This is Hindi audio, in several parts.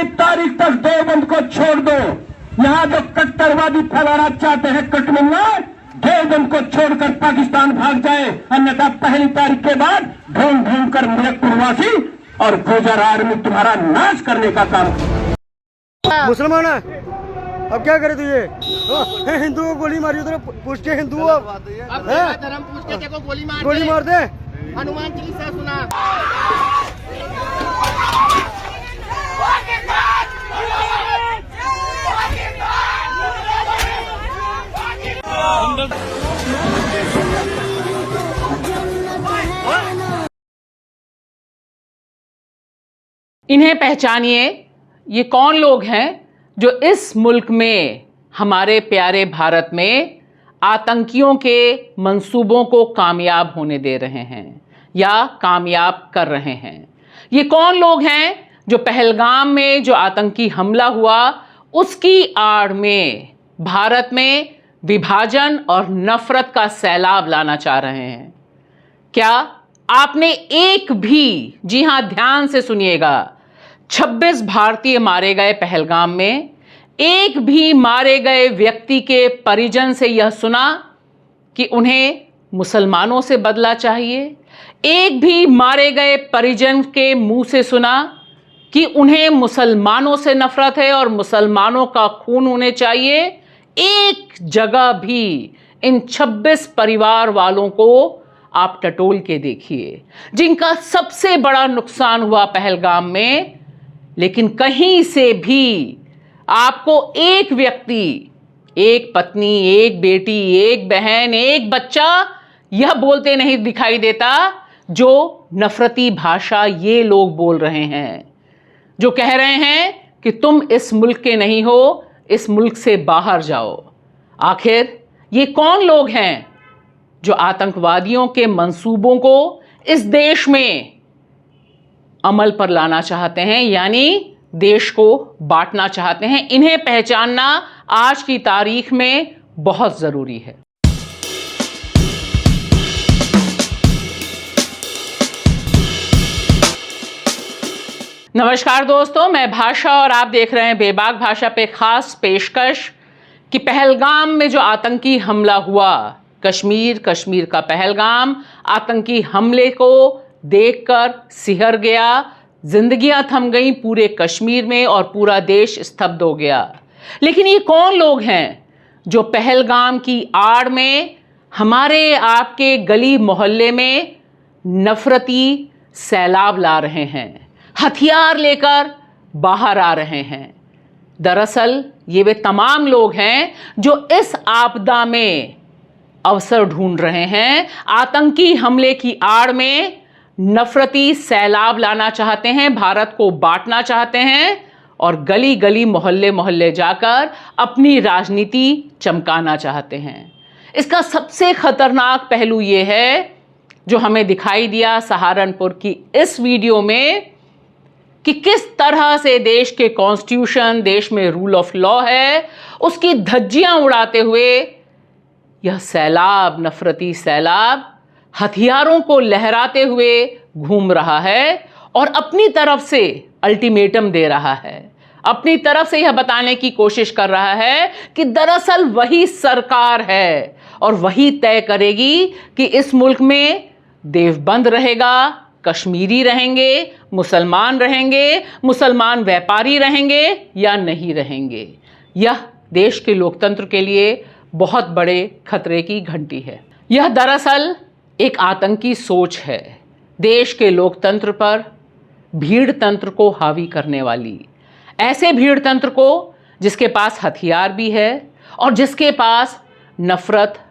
पहली तारीख तक देवबंद को छोड़ दो। यहां जो कट्टरवादी फैलाना चाहते हैं कटमिन्ना, देवबंद को छोड़कर पाकिस्तान भाग जाए, अन्यथा पहली तारीख के बाद ढूंढ ढूंढ कर मुजफ्फरवासी और गुजर आर्मी तुम्हारा नाश करने का काम। मुसलमान है, अब क्या करे तुझे? हिंदू को गोली मारी, उधर पूछ के हिंदू धर्म पूछ के देखो, गोली मार दे। हनुमान चालीसा सुना। इन्हें पहचानिए, ये कौन लोग हैं जो इस मुल्क में, हमारे प्यारे भारत में आतंकियों के मंसूबों को कामयाब होने दे रहे हैं या कामयाब कर रहे हैं। ये कौन लोग हैं जो पहलगाम में जो आतंकी हमला हुआ उसकी आड़ में भारत में विभाजन और नफरत का सैलाब लाना चाह रहे हैं। क्या आपने एक भी, जी हां ध्यान से सुनिएगा, 26 भारतीय मारे गए पहलगाम में, एक भी मारे गए व्यक्ति के परिजन से यह सुना कि उन्हें मुसलमानों से बदला चाहिए? एक भी मारे गए परिजन के मुंह से सुना कि उन्हें मुसलमानों से नफरत है और मुसलमानों का खून होने चाहिए? एक जगह भी इन 26 परिवार वालों को आप टटोल के देखिए, जिनका सबसे बड़ा नुकसान हुआ पहलगाम में, लेकिन कहीं से भी आपको एक व्यक्ति, एक पत्नी, एक बेटी, एक बहन, एक बच्चा यह बोलते नहीं दिखाई देता जो नफरती भाषा ये लोग बोल रहे हैं, जो कह रहे हैं कि तुम इस मुल्क के नहीं हो, इस मुल्क से बाहर जाओ। आखिर ये कौन लोग हैं जो आतंकवादियों के मंसूबों को इस देश में अमल पर लाना चाहते हैं, यानी देश को बांटना चाहते हैं? इन्हें पहचानना आज की तारीख में बहुत जरूरी है। नमस्कार दोस्तों, मैं भाषा और आप देख रहे हैं बेबाक भाषा पे खास पेशकश कि पहलगाम में जो आतंकी हमला हुआ, कश्मीर का पहलगाम, आतंकी हमले को देखकर सिहर गया, जिंदगियां थम गईं पूरे कश्मीर में और पूरा देश स्तब्ध हो गया। लेकिन ये कौन लोग हैं जो पहलगाम की आड़ में हमारे आपके गली मोहल्ले में नफरती सैलाब ला रहे हैं, हथियार लेकर बाहर आ रहे हैं? दरअसल ये वे तमाम लोग हैं जो इस आपदा में अवसर ढूंढ रहे हैं, आतंकी हमले की आड़ में नफरती सैलाब लाना चाहते हैं, भारत को बांटना चाहते हैं और गली गली मोहल्ले मोहल्ले जाकर अपनी राजनीति चमकाना चाहते हैं। इसका सबसे खतरनाक पहलू यह है जो हमें दिखाई दिया सहारनपुर की इस वीडियो में कि किस तरह से देश के कॉन्स्टिट्यूशन, देश में रूल ऑफ लॉ है, उसकी धज्जियां उड़ाते हुए यह सैलाब, नफरती सैलाब, हथियारों को लहराते हुए घूम रहा है और अपनी तरफ से अल्टीमेटम दे रहा है, अपनी तरफ से यह बताने की कोशिश कर रहा है कि दरअसल वही सरकार है और वही तय करेगी कि इस मुल्क में देवबंद रहेगा, कश्मीरी रहेंगे, मुसलमान व्यापारी रहेंगे या नहीं रहेंगे। यह देश के लोकतंत्र के लिए बहुत बड़े खतरे की घंटी है। यह दरअसल एक आतंकी सोच है, देश के लोकतंत्र पर भीड़ तंत्र को हावी करने वाली, ऐसे भीड़ तंत्र को जिसके पास हथियार भी है और जिसके पास नफरत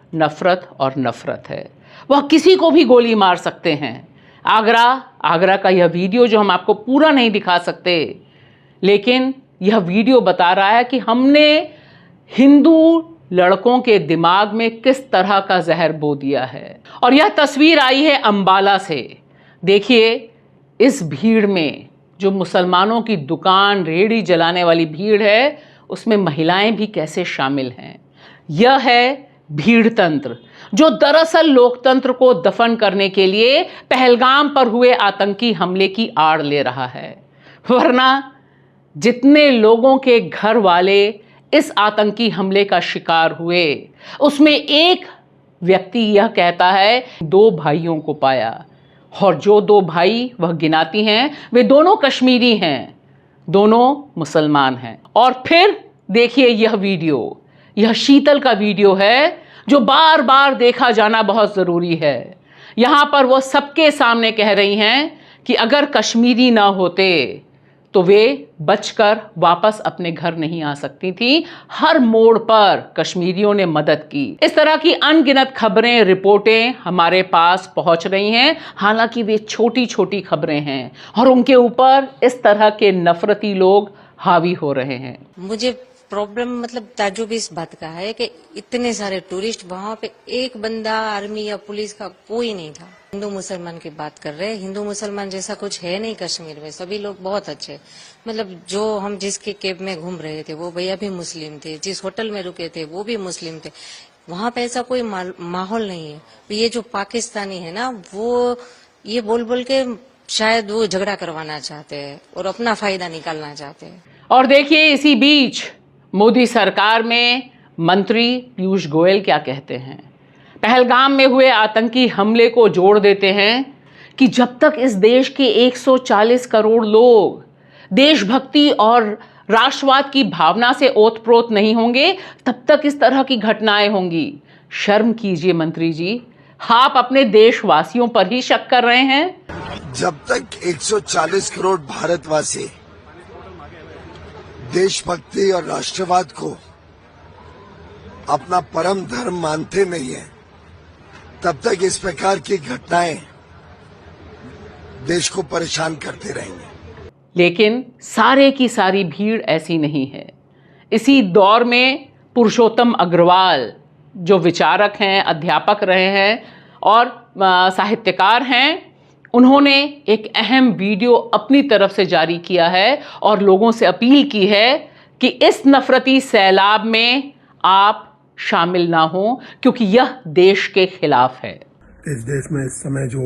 और नफरत है। वह किसी को भी गोली मार सकते हैं। आगरा का यह वीडियो जो हम आपको पूरा नहीं दिखा सकते, लेकिन यह वीडियो बता रहा है कि हमने हिंदू लड़कों के दिमाग में किस तरह का जहर बो दिया है। और यह तस्वीर आई है अंबाला से। देखिए इस भीड़ में जो मुसलमानों की दुकान, रेहड़ी जलाने वाली भीड़ है, उसमें महिलाएं भी कैसे शामिल हैं। यह है भीड़ तंत्र जो दरअसल लोकतंत्र को दफन करने के लिए पहलगाम पर हुए आतंकी हमले की आड़ ले रहा है। वरना जितने लोगों के घर वाले इस आतंकी हमले का शिकार हुए, उसमें एक व्यक्ति यह कहता है 2 भाइयों को पाया, और जो 2 भाई वह गिनाती हैं वे दोनों कश्मीरी हैं, दोनों मुसलमान हैं। और फिर देखिए यह वीडियो, यह शीतल का वीडियो है जो बार बार देखा जाना बहुत ज़रूरी है। यहाँ पर वो सबके सामने कह रही हैं कि अगर कश्मीरी ना होते तो वे बचकर वापस अपने घर नहीं आ सकती थी। हर मोड़ पर कश्मीरियों ने मदद की। इस तरह की अनगिनत खबरें, रिपोर्टें हमारे पास पहुंच रही हैं, हालांकि वे छोटी छोटी खबरें हैं और उनके ऊपर इस तरह के नफरती लोग हावी हो रहे हैं। मुझे प्रॉब्लम मतलब ताज्जुब इस बात का है कि इतने सारे टूरिस्ट, वहाँ पे एक बंदा आर्मी या पुलिस का कोई नहीं था। हिंदू मुसलमान की बात कर रहे हैं, हिंदू मुसलमान जैसा कुछ है नहीं कश्मीर में, सभी लोग बहुत अच्छे। मतलब जो हम जिसके कैब में घूम रहे थे वो भैया भी मुस्लिम थे, जिस होटल में रुके थे वो भी मुस्लिम थे। वहाँ पे ऐसा कोई माहौल नहीं है। ये जो पाकिस्तानी है ना, वो ये बोल बोल के शायद वो झगड़ा करवाना चाहते हैं और अपना फायदा निकालना चाहते हैं। और देखिए इसी बीच मोदी सरकार में मंत्री पीयूष गोयल क्या कहते हैं। पहलगाम में हुए आतंकी हमले को जोड़ देते हैं कि जब तक इस देश के 140 करोड़ लोग देशभक्ति और राष्ट्रवाद की भावना से ओतप्रोत नहीं होंगे, तब तक इस तरह की घटनाएं होंगी। शर्म कीजिए मंत्री जी, आप अपने देशवासियों पर ही शक कर रहे हैं। जब तक 140 करोड़ भारतवासी देशभक्ति और राष्ट्रवाद को अपना परम धर्म मानते नहीं है, तब तक इस प्रकार की घटनाएं देश को परेशान करते रहेंगे। लेकिन सारे की सारी भीड़ ऐसी नहीं है। इसी दौर में पुरुषोत्तम अग्रवाल जो विचारक हैं, अध्यापक रहे हैं और साहित्यकार हैं, उन्होंने एक अहम वीडियो अपनी तरफ से जारी किया है और लोगों से अपील की है कि इस नफरती सैलाब में आप शामिल ना हो, क्योंकि यह देश के खिलाफ है। इस देश में इस समय जो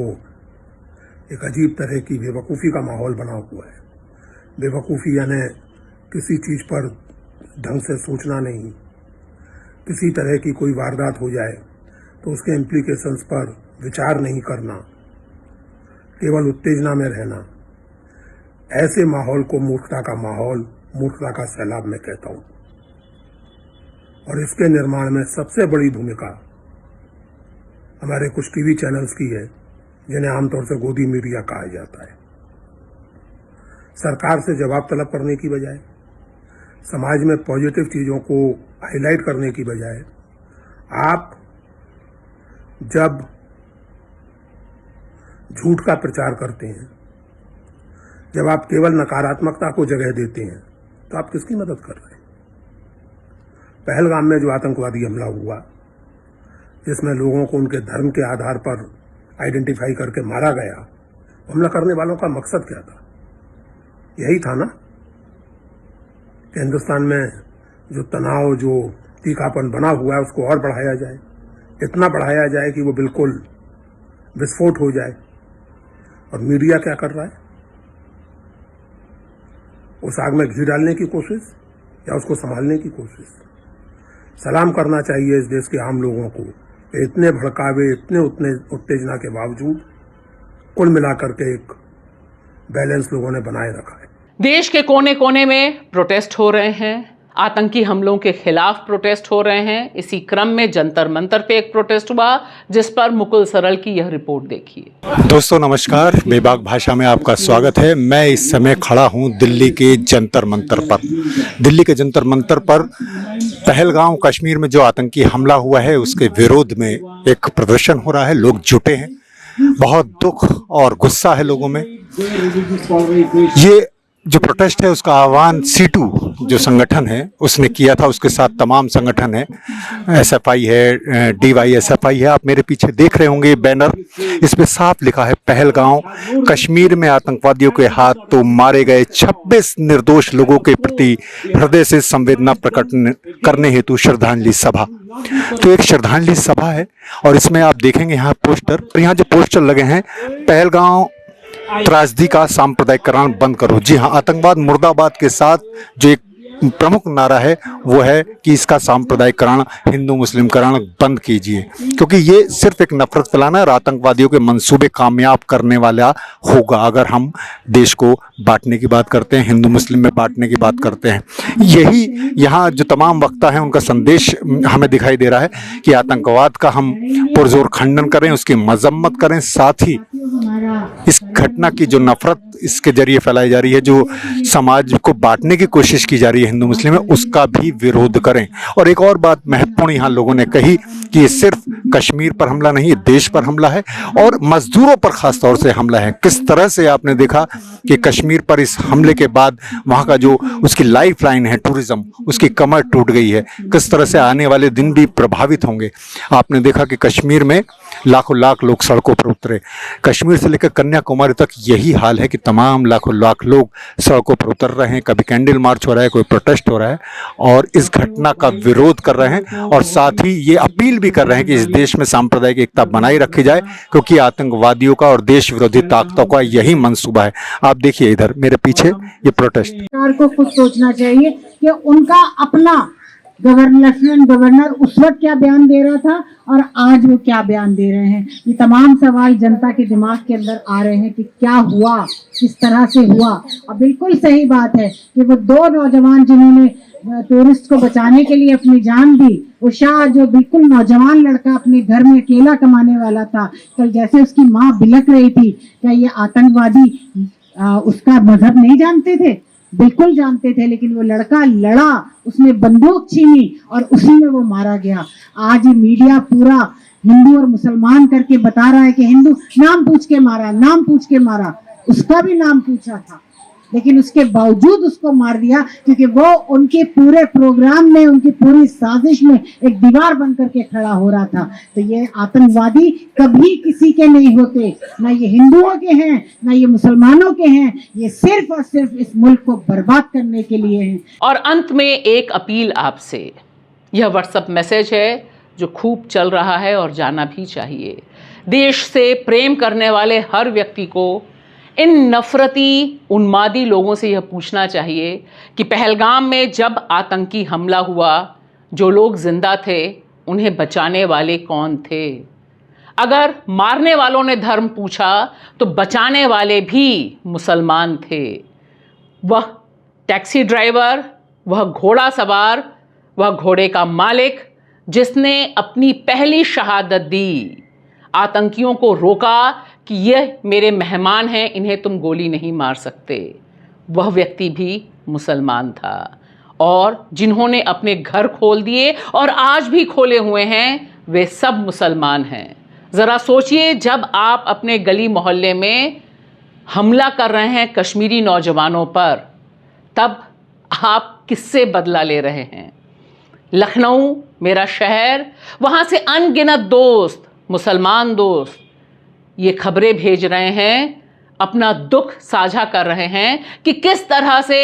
एक अजीब तरह की बेवकूफ़ी का माहौल बना हुआ है, बेवकूफ़ी यानी किसी चीज़ पर ढंग से सोचना नहीं, किसी तरह की कोई वारदात हो जाए तो उसके इम्प्लीकेशंस पर विचार नहीं करना, केवल उत्तेजना में रहना, ऐसे माहौल को मूर्खता का माहौल, मूर्खता का सैलाब मैं कहता हूँ। और इसके निर्माण में सबसे बड़ी भूमिका हमारे कुछ टीवी चैनल्स की है, जिन्हें आमतौर से गोदी मीडिया कहा जाता है। सरकार से जवाब तलब करने की बजाय, समाज में पॉजिटिव चीज़ों को हाईलाइट करने की बजाय, आप जब झूठ का प्रचार करते हैं, जब आप केवल नकारात्मकता को जगह देते हैं, तो आप किसकी मदद कर रहे हैं? पहलगाम में जो आतंकवादी हमला हुआ, जिसमें लोगों को उनके धर्म के आधार पर आइडेंटिफाई करके मारा गया, हमला करने वालों का मकसद क्या था? यही था ना कि हिंदुस्तान में जो तनाव, जो तीखापन बना हुआ है, उसको और बढ़ाया जाए, इतना बढ़ाया जाए कि वो बिल्कुल विस्फोट हो जाए। और मीडिया क्या कर रहा है? उस आग में घी डालने की कोशिश या उसको संभालने की कोशिश। सलाम करना चाहिए इस देश के आम लोगों को, इतने भड़कावे, इतने उत्तेजना के बावजूद कुल मिलाकर के एक बैलेंस लोगों ने बनाए रखा है। देश के कोने कोने में प्रोटेस्ट हो रहे हैं, आतंकी हमलों के खिलाफ प्रोटेस्ट हो रहे हैं। इसी क्रम में जंतर मंतर पे एक प्रोटेस्ट हुआ, जिस पर मुकुल सरल की यह रिपोर्ट देखिए। दोस्तों नमस्कार, बेबाक भाषा में आपका स्वागत है। मैं इस समय खड़ा हूं दिल्ली के जंतर मंतर पर। दिल्ली के जंतर मंतर पर पहलगाम कश्मीर में जो आतंकी हमला हुआ है उसके विरोध में एक प्रदर्शन हो रहा है। लोग जुटे हैं, बहुत दुख और गुस्सा है लोगों में। ये जो प्रोटेस्ट है उसका आह्वान C2 जो संगठन है उसने किया था, उसके साथ तमाम संगठन है, SFI है, DYSFI है। आप मेरे पीछे देख रहे होंगे बैनर, इस पे साफ लिखा है पहलगाम कश्मीर में आतंकवादियों के हाथ तो मारे गए 26 निर्दोष लोगों के प्रति हृदय से संवेदना प्रकट करने हेतु श्रद्धांजलि सभा। तो एक श्रद्धांजलि सभा है और इसमें आप देखेंगे यहाँ पोस्टर, यहाँ जो पोस्टर लगे हैं, पहलगाम त्रासदी का सांप्रदायिकरण बंद करो। जी हाँ, आतंकवाद मुर्दाबाद के साथ जो एक प्रमुख नारा है वो है कि इसका सांप्रदायिकरण, हिंदू मुस्लिमकरण बंद कीजिए, क्योंकि ये सिर्फ एक नफरत फैलाना और आतंकवादियों के मंसूबे कामयाब करने वाला होगा अगर हम देश को बांटने की बात करते हैं, हिंदू मुस्लिम में बांटने की बात करते हैं। यही यहाँ जो तमाम वक्ता हैं उनका संदेश हमें दिखाई दे रहा है कि आतंकवाद का हम पुरजोर खंडन करें, उसकी मजम्मत करें, साथ ही इस घटना की जो नफरत इसके जरिए फैलाई जा रही है, जो समाज को बांटने की कोशिश की जा रही है हिंदू मुस्लिम में, उसका भी विरोध करें। और एक और बात महत्वपूर्ण यहाँ लोगों ने कही कि ये सिर्फ कश्मीर पर हमला नहीं, ये देश पर हमला है और मजदूरों पर खास तौर से हमला है। किस तरह से आपने देखा कि कश्मीर पर इस हमले के बाद वहाँ का जो उसकी लाइफ लाइन है टूरिज्म, उसकी कमर टूट गई है, किस तरह से आने वाले दिन भी प्रभावित होंगे। आपने देखा कि कश्मीर में लाखों लाख लोग सड़कों पर उतरे, कश्मीर से लेकर कन्याकुमारी तक यही हाल है कि तमाम लाखों लाख लोग सड़कों पर उतर रहे हैं। कभी कैंडल मार्च हो रहा है, कोई प्रोटेस्ट हो रहा है और इस घटना का विरोध कर रहे हैं और साथ ही ये अपील भी कर रहे हैं कि इस देश में सांप्रदायिक एकता बनाई रखी जाए, क्योंकि आतंकवादियों का और देश विरोधी ताकतों का यही मंसूबा है। आप देखिए इधर मेरे पीछे ये प्रोटेस्ट। सरकार को खुद सोचना चाहिए कि उनका अपना लेफ्टिनेंट गवर्नर उस वक्त क्या बयान दे रहा था और आज वो क्या बयान दे रहे हैं। ये तमाम सवाल जनता के दिमाग के अंदर आ रहे हैं कि क्या हुआ, किस तरह से हुआ। और बिल्कुल सही बात है कि वो दो नौजवान जिन्होंने टूरिस्ट को बचाने के लिए अपनी जान दी, वो शाह जो बिल्कुल नौजवान लड़का अपने घर में अकेला कमाने वाला था, कल जैसे उसकी माँ बिलख रही थी, क्या ये आतंकवादी उसका मजहब नहीं जानते थे? बिल्कुल जानते थे, लेकिन वो लड़का लड़ा, उसने बंदूक छीनी और उसी में वो मारा गया। आज ये मीडिया पूरा हिंदू और मुसलमान करके बता रहा है कि हिंदू नाम पूछ के मारा, नाम पूछ के मारा। उसका भी नाम पूछा था, लेकिन उसके बावजूद उसको मार दिया क्योंकि वो उनके पूरे प्रोग्राम में, उनकी पूरी साजिश में एक दीवार बन करके खड़ा हो रहा था। तो ये आतंकवादी कभी किसी के नहीं होते, ना ये हिंदुओं के हैं ना ये मुसलमानों के हैं, ये सिर्फ और सिर्फ इस मुल्क को बर्बाद करने के लिए हैं। और अंत में एक अपील आपसे, यह व्हाट्सएप मैसेज है जो खूब चल रहा है और जाना भी चाहिए। देश से प्रेम करने वाले हर व्यक्ति को इन नफरती उन्मादी लोगों से यह पूछना चाहिए कि पहलगाम में जब आतंकी हमला हुआ, जो लोग जिंदा थे उन्हें बचाने वाले कौन थे? अगर मारने वालों ने धर्म पूछा तो बचाने वाले भी मुसलमान थे। वह टैक्सी ड्राइवर, वह घोड़ा सवार, वह घोड़े का मालिक जिसने अपनी पहली शहादत दी, आतंकियों को रोका कि यह मेरे मेहमान हैं, इन्हें तुम गोली नहीं मार सकते, वह व्यक्ति भी मुसलमान था। और जिन्होंने अपने घर खोल दिए और आज भी खोले हुए हैं, वे सब मुसलमान हैं। ज़रा सोचिए, जब आप अपने गली मोहल्ले में हमला कर रहे हैं कश्मीरी नौजवानों पर, तब आप किससे बदला ले रहे हैं? लखनऊ मेरा शहर, वहाँ से अनगिनत दोस्त, मुसलमान दोस्त ये खबरें भेज रहे हैं, अपना दुख साझा कर रहे हैं कि किस तरह से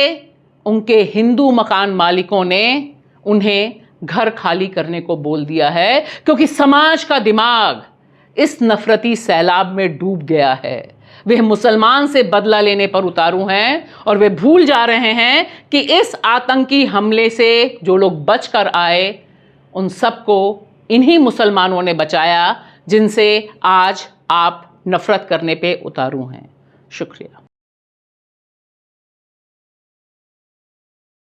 उनके हिंदू मकान मालिकों ने उन्हें घर खाली करने को बोल दिया है, क्योंकि समाज का दिमाग इस नफरती सैलाब में डूब गया है। वे मुसलमान से बदला लेने पर उतारू हैं और वे भूल जा रहे हैं कि इस आतंकी हमले से जो लोग बचकर आए, उन सबको इन्हीं मुसलमानों ने बचाया जिनसे आज आप नफरत करने पे उतारू हैं। शुक्रिया।